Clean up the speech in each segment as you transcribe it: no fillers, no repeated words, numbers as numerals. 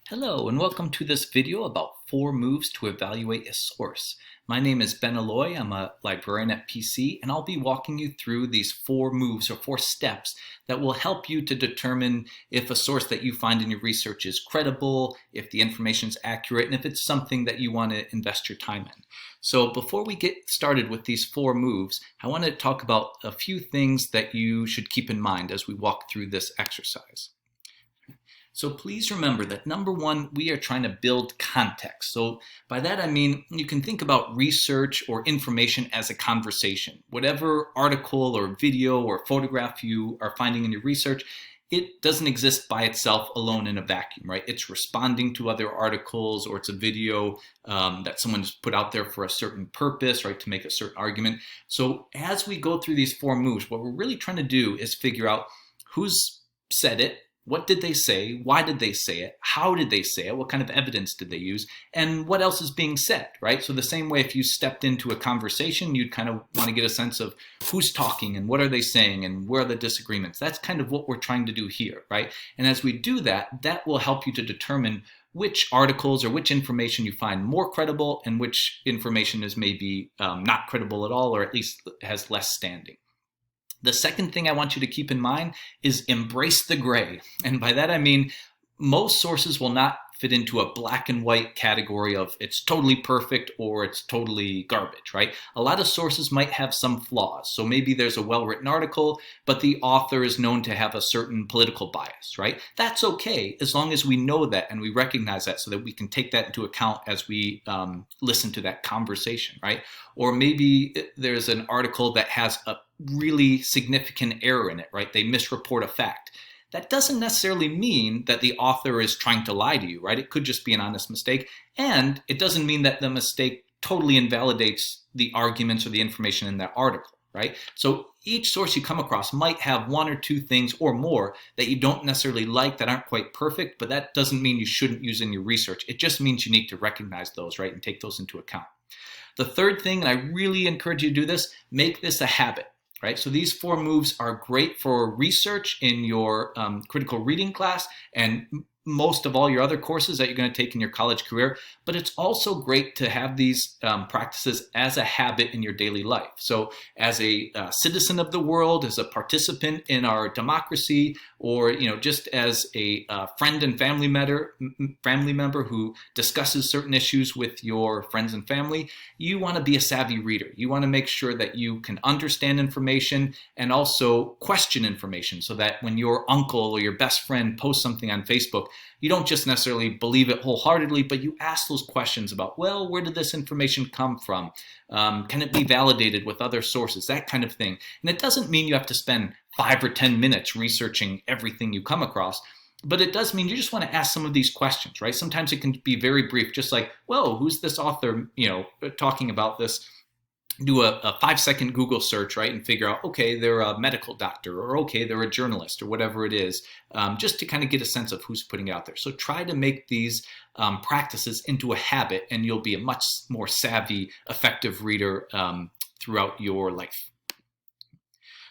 Hello and welcome to this video about 4 moves to evaluate a source. My name is Ben Alloy, I'm a librarian at PC, and I'll be walking you through these 4 moves or 4 steps that will help you to determine if a source that you find in your research is credible, if the information is accurate, and if it's something that you want to invest your time in. So before we get started with these 4 moves, I want to talk about a few things that you should keep in mind as we walk through this exercise. So please remember that number one, we are trying to build context. So by that I mean you can think about research or information as a conversation. Whatever article or video or photograph you are finding in your research, it doesn't exist by itself alone in a vacuum, right? It's responding to other articles, or it's a video that someone's put out there for a certain purpose, right, to make a certain argument. So as we go through these 4 moves, what we're really trying to do is figure out who's said it, what did they say? Why did they say it? How did they say it? What kind of evidence did they use? And what else is being said, right? So the same way if you stepped into a conversation, you'd kind of want to get a sense of who's talking and what are they saying and where are the disagreements. That's kind of what we're trying to do here, right? And as we do that, that will help you to determine which articles or which information you find more credible and which information is maybe not credible at all, or at least has less standing. The second thing I want you to keep in mind is embrace the gray. And by that I mean most sources will not fit into a black and white category of it's totally perfect or it's totally garbage, right? A lot of sources might have some flaws. So maybe there's a well-written article, but the author is known to have a certain political bias, right? That's okay as long as we know that and we recognize that so that we can take that into account as we listen to that conversation, right? Or maybe there's an article that has a really significant error in it, right? They misreport a fact. That doesn't necessarily mean that the author is trying to lie to you, right? It could just be an honest mistake. And it doesn't mean that the mistake totally invalidates the arguments or the information in that article, right? So each source you come across might have 1 or 2 things or more that you don't necessarily like, that aren't quite perfect, but that doesn't mean you shouldn't use in your research. It just means you need to recognize those, right? And take those into account. The third thing, and I really encourage you to do this, make this a habit. Right? So these 4 moves are great for research in your critical reading class and most of all your other courses that you're going to take in your college career, but it's also great to have these practices as a habit in your daily life. So as a citizen of the world, as a participant in our democracy, or just as a friend and family member who discusses certain issues with your friends and family, you want to be a savvy reader. You want to make sure that you can understand information and also question information, so that when your uncle or your best friend posts something on Facebook, you don't just necessarily believe it wholeheartedly, but you ask those questions about, well, where did this information come from? Can it be validated with other sources? That kind of thing. And it doesn't mean you have to spend 5 or 10 minutes researching everything you come across, but it does mean you just want to ask some of these questions, right? Sometimes it can be very brief, just like, whoa, who's this author, talking about this? Do a 5-second Google search, right, and figure out, okay, they're a medical doctor, or okay, they're a journalist, or whatever it is, just to kind of get a sense of who's putting it out there. So try to make these practices into a habit, and you'll be a much more savvy, effective reader throughout your life.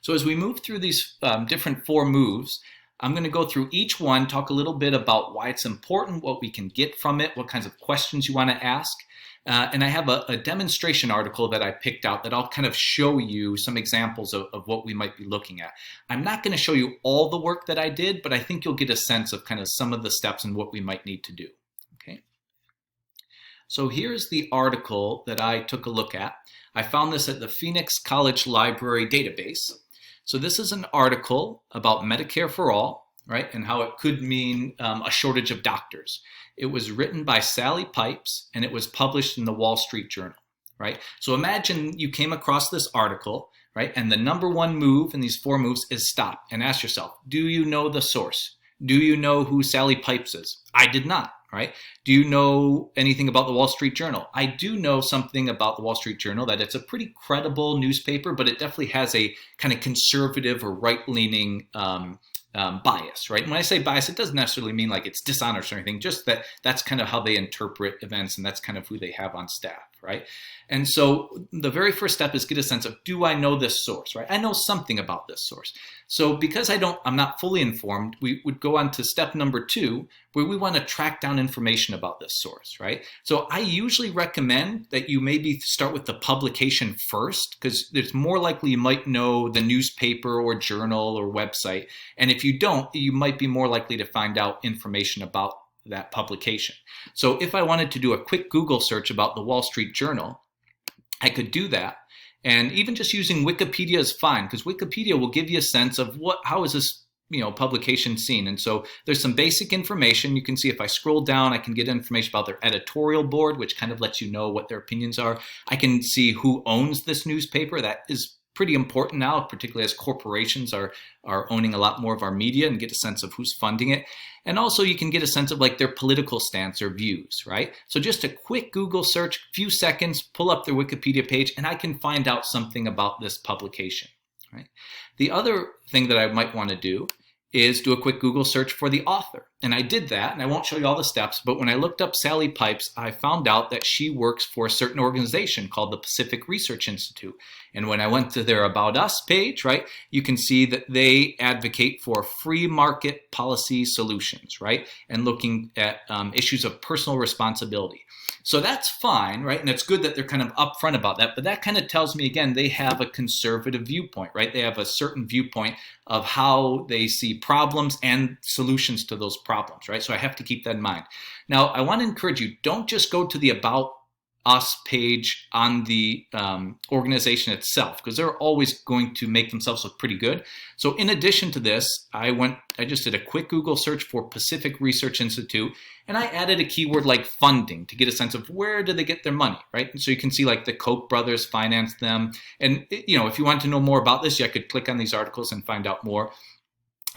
So as we move through these different 4 moves, I'm going to go through each one, talk a little bit about why it's important, what we can get from it, what kinds of questions you want to ask. And I have a demonstration article that I picked out that I'll kind of show you some examples of what we might be looking at. I'm not going to show you all the work that I did, but I think you'll get a sense of kind of some of the steps and what we might need to do. Okay. So here's the article that I took a look at. I found this at the Phoenix College Library database. So this is an article about Medicare for All, right, and how it could mean a shortage of doctors. It was written by Sally Pipes, and it was published in the Wall Street Journal, right? So imagine you came across this article, right, and the number 1 move in these 4 moves is stop and ask yourself, do you know the source? Do you know who Sally Pipes is? I did not, right? Do you know anything about the Wall Street Journal? I do know something about the Wall Street Journal, that it's a pretty credible newspaper, but it definitely has a kind of conservative or right-leaning bias, right? And when I say bias, it doesn't necessarily mean like it's dishonest or anything, just that that's kind of how they interpret events, and that's kind of who they have on staff, right? And so the very first step is get a sense of, do I know this source, right? I know something about this source. So because I'm not fully informed, we would go on to step number 2, where we want to track down information about this source, right? So I usually recommend that you maybe start with the publication first, because it's more likely you might know the newspaper or journal or website. And if you don't, you might be more likely to find out information about that publication. So if I wanted to do a quick Google search about the Wall Street Journal, I could do that. And even just using Wikipedia is fine, because Wikipedia will give you a sense of how is this publication seen. And so there's some basic information. You can see if I scroll down, I can get information about their editorial board, which kind of lets you know what their opinions are. I can see who owns this newspaper. That is pretty important now, particularly as corporations are owning a lot more of our media, and get a sense of who's funding it. And also you can get a sense of like their political stance or views, right? So just a quick Google search, few seconds, pull up their Wikipedia page, and I can find out something about this publication, right? The other thing that I might want to do is do a quick Google search for the author. And I did that, and I won't show you all the steps, but when I looked up Sally Pipes, I found out that she works for a certain organization called the Pacific Research Institute. And when I went to their About Us page, right, you can see that they advocate for free market policy solutions, right, and looking at issues of personal responsibility. So that's fine, right? And it's good that they're kind of upfront about that, but that kind of tells me, again, they have a conservative viewpoint, right? They have a certain viewpoint of how they see problems and solutions to those problems, right? So I have to keep that in mind. Now, I want to encourage you, don't just go to the About Us page on the organization itself, because they're always going to make themselves look pretty good. So in addition to this, I just did a quick Google search for Pacific Research Institute, and I added a keyword like funding to get a sense of where do they get their money, right? And so you can see like the Koch brothers financed them. And if you want to know more about this, you could click on these articles and find out more.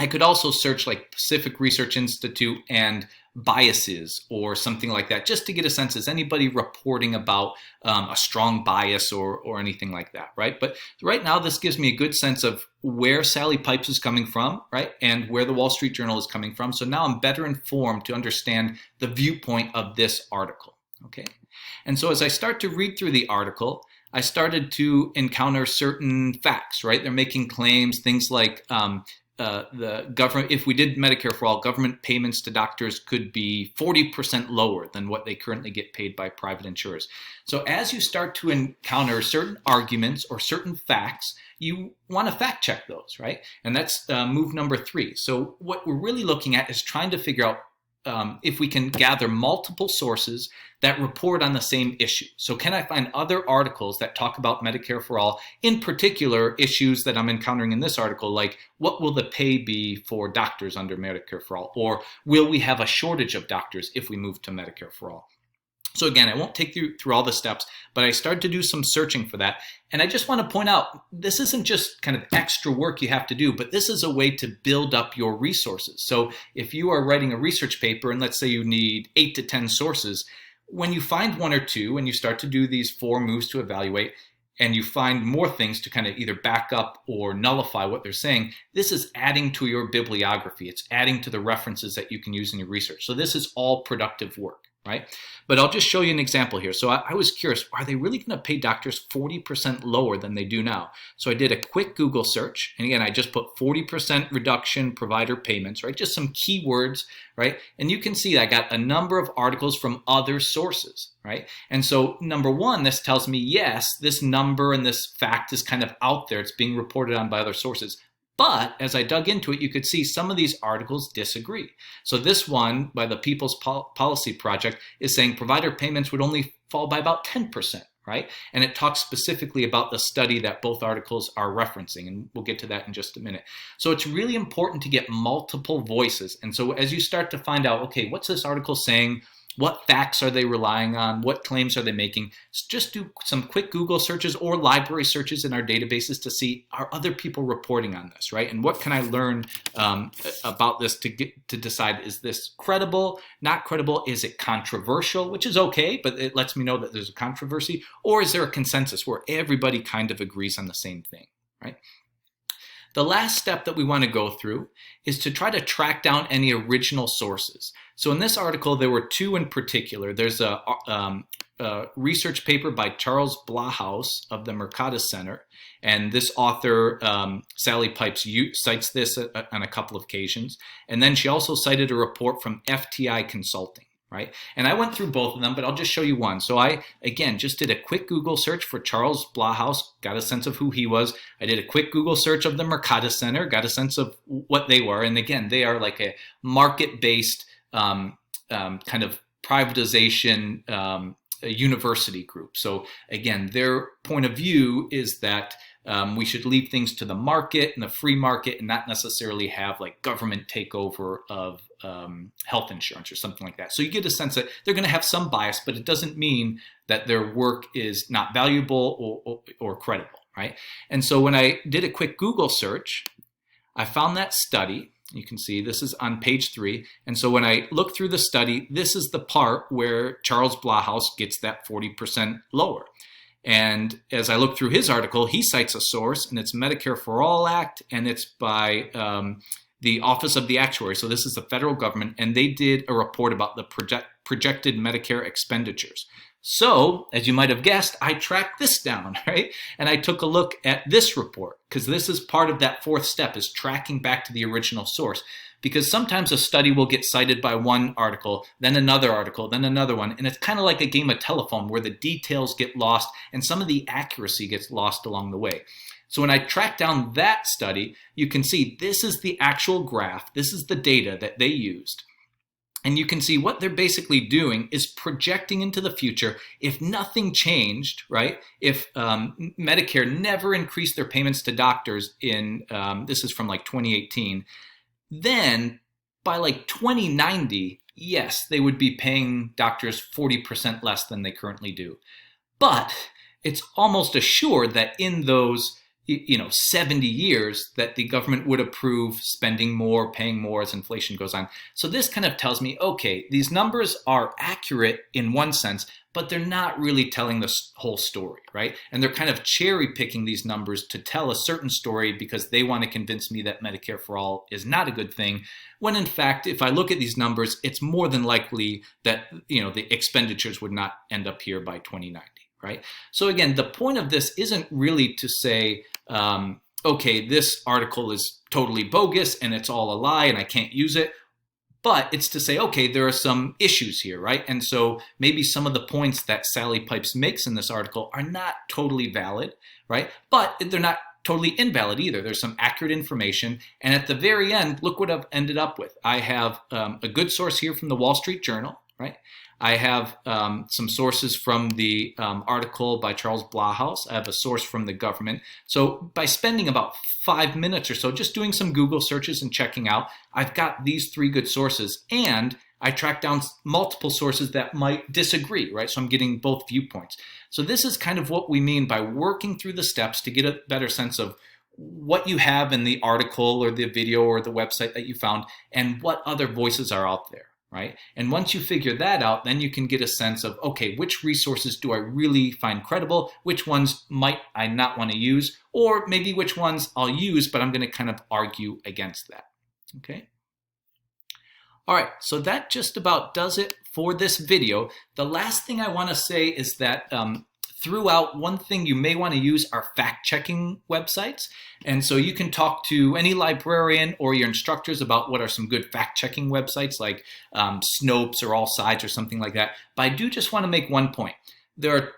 I could also search like Pacific Research Institute and biases or something like that, just to get a sense, is anybody reporting about a strong bias or anything like that, right? But right now, this gives me a good sense of where Sally Pipes is coming from, right? And where the Wall Street Journal is coming from. So now I'm better informed to understand the viewpoint of this article, okay? And so as I start to read through the article, I started to encounter certain facts, right? They're making claims, things like the government, if we did Medicare for All, government payments to doctors could be 40% lower than what they currently get paid by private insurers. So as you start to encounter certain arguments or certain facts, you want to fact check those, right? And that's move number 3. So what we're really looking at is trying to figure out if we can gather multiple sources that report on the same issue. So can I find other articles that talk about Medicare for All, in particular issues that I'm encountering in this article, like what will the pay be for doctors under Medicare for All? Or will we have a shortage of doctors if we move to Medicare for All? So again, I won't take you through all the steps, but I started to do some searching for that. And I just want to point out, this isn't just kind of extra work you have to do, but this is a way to build up your resources. So if you are writing a research paper, and let's say you need 8 to 10 sources, when you find 1 or 2 and you start to do these 4 moves to evaluate, and you find more things to kind of either back up or nullify what they're saying, this is adding to your bibliography. It's adding to the references that you can use in your research. So this is all productive work, right? But I'll just show you an example here. So I was curious, are they really going to pay doctors 40% lower than they do now? So I did a quick Google search. And again, I just put 40% reduction provider payments, right? Just some keywords, right? And you can see I got a number of articles from other sources, right? And so number 1, this tells me, yes, this number and this fact is kind of out there. It's being reported on by other sources. But as I dug into it, you could see some of these articles disagree. So this one by the People's Policy Project is saying provider payments would only fall by about 10%, right? And it talks specifically about the study that both articles are referencing, and we'll get to that in just a minute. So it's really important to get multiple voices. And so as you start to find out, okay, what's this article saying? What facts are they relying on? What claims are they making? Just do some quick Google searches or library searches in our databases to see, are other people reporting on this, right? And what can I learn about this to decide, is this credible, not credible? Is it controversial, which is okay, but it lets me know that there's a controversy, or is there a consensus where everybody kind of agrees on the same thing, right? The last step that we want to go through is to try to track down any original sources. So in this article, there were 2 in particular. There's a research paper by Charles Blahaus of the Mercatus Center. And this author, Sally Pipes, cites this on a couple of occasions. And then she also cited a report from FTI Consulting, right? And I went through both of them, but I'll just show you one. So I, again, just did a quick Google search for Charles Blahaus, got a sense of who he was. I did a quick Google search of the Mercatus Center, got a sense of what they were. And again, they are like a market-based kind of privatization a university group. So again, their point of view is that we should leave things to the market and the free market and not necessarily have like government takeover of health insurance or something like that. So you get a sense that they're going to have some bias, but it doesn't mean that their work is not valuable or credible, right? And so when I did a quick Google search, I found that study. You can see this is on page 3. And so when I look through the study, this is the part where Charles Blahaus gets that 40% lower. And as I look through his article, he cites a source, and it's Medicare for All Act, and it's by the Office of the Actuary. So this is the federal government, and they did a report about the projected Medicare expenditures. So, as you might have guessed, I tracked this down, right? And I took a look at this report, because this is part of that 4th step, is tracking back to the original source. Because sometimes a study will get cited by one article, then another article, then another one, and it's kind of like a game of telephone where the details get lost and some of the accuracy gets lost along the way. So when I track down that study, you can see this is the actual graph, this is the data that they used. And you can see what they're basically doing is projecting into the future. If nothing changed, right? If Medicare never increased their payments to doctors in, this is from like 2018, then by like 2090, yes, they would be paying doctors 40% less than they currently do. But it's almost assured that in those 70 years that the government would approve spending more, paying more as inflation goes on. So this kind of tells me, okay, these numbers are accurate in one sense, but they're not really telling the whole story, right? And they're kind of cherry picking these numbers to tell a certain story because they want to convince me that Medicare for All is not a good thing, when in fact, if I look at these numbers, it's more than likely that the expenditures would not end up here by 2090. Right? So again, the point of this isn't really to say, okay, this article is totally bogus and it's all a lie and I can't use it. But it's to say, okay, there are some issues here, right? And so maybe some of the points that Sally Pipes makes in this article are not totally valid, right? But they're not totally invalid either. There's some accurate information. And at the very end, look what I've ended up with. I have a good source here from the Wall Street Journal, right? I have some sources from the article by Charles Blahaus. I have a source from the government. So by spending about 5 minutes or so just doing some Google searches and checking out, I've got these 3 good sources, and I tracked down multiple sources that might disagree, right? So I'm getting both viewpoints. So this is kind of what we mean by working through the steps to get a better sense of what you have in the article or the video or the website that you found and what other voices are out there. Right? And once you figure that out, then you can get a sense of, okay, which resources do I really find credible? Which ones might I not want to use? Or maybe which ones I'll use, but I'm going to kind of argue against that. Okay? All right, so that just about does it for this video. The last thing I want to say is that throughout, one thing you may want to use are fact-checking websites. And so you can talk to any librarian or your instructors about what are some good fact-checking websites like Snopes or All Sides or something like that. But I do just want to make one point. There are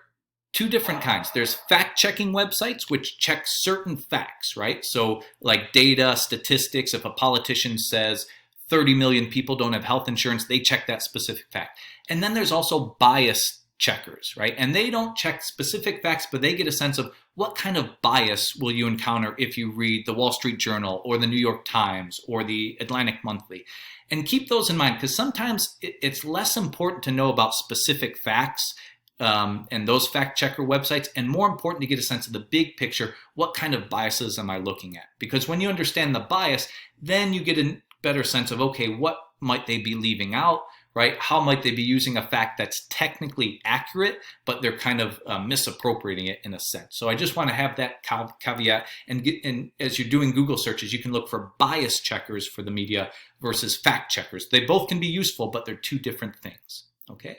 2 different kinds. There's fact-checking websites which check certain facts, right? So like data, statistics, if a politician says 30 million people don't have health insurance, they check that specific fact. And then there's also bias checkers, right? And they don't check specific facts, but they get a sense of what kind of bias will you encounter if you read the Wall Street Journal or the New York Times or the Atlantic Monthly. And keep those in mind, because sometimes it's less important to know about specific facts and those fact checker websites, and more important to get a sense of the big picture. What kind of biases am I looking at? Because when you understand the bias, then you get a better sense of, okay, what might they be leaving out? Right? How might they be using a fact that's technically accurate, but they're kind of misappropriating it in a sense? So I just want to have that caveat. And as you're doing Google searches, you can look for bias checkers for the media versus fact checkers. They both can be useful, but they're 2 different things. Okay.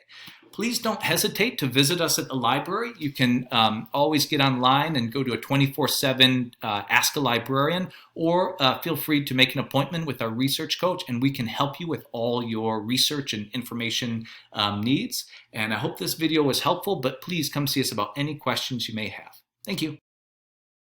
Please don't hesitate to visit us at the library. You can always get online and go to a 24/7 Ask a Librarian, or feel free to make an appointment with our research coach, and we can help you with all your research and information needs. And I hope this video was helpful, but please come see us about any questions you may have. Thank you.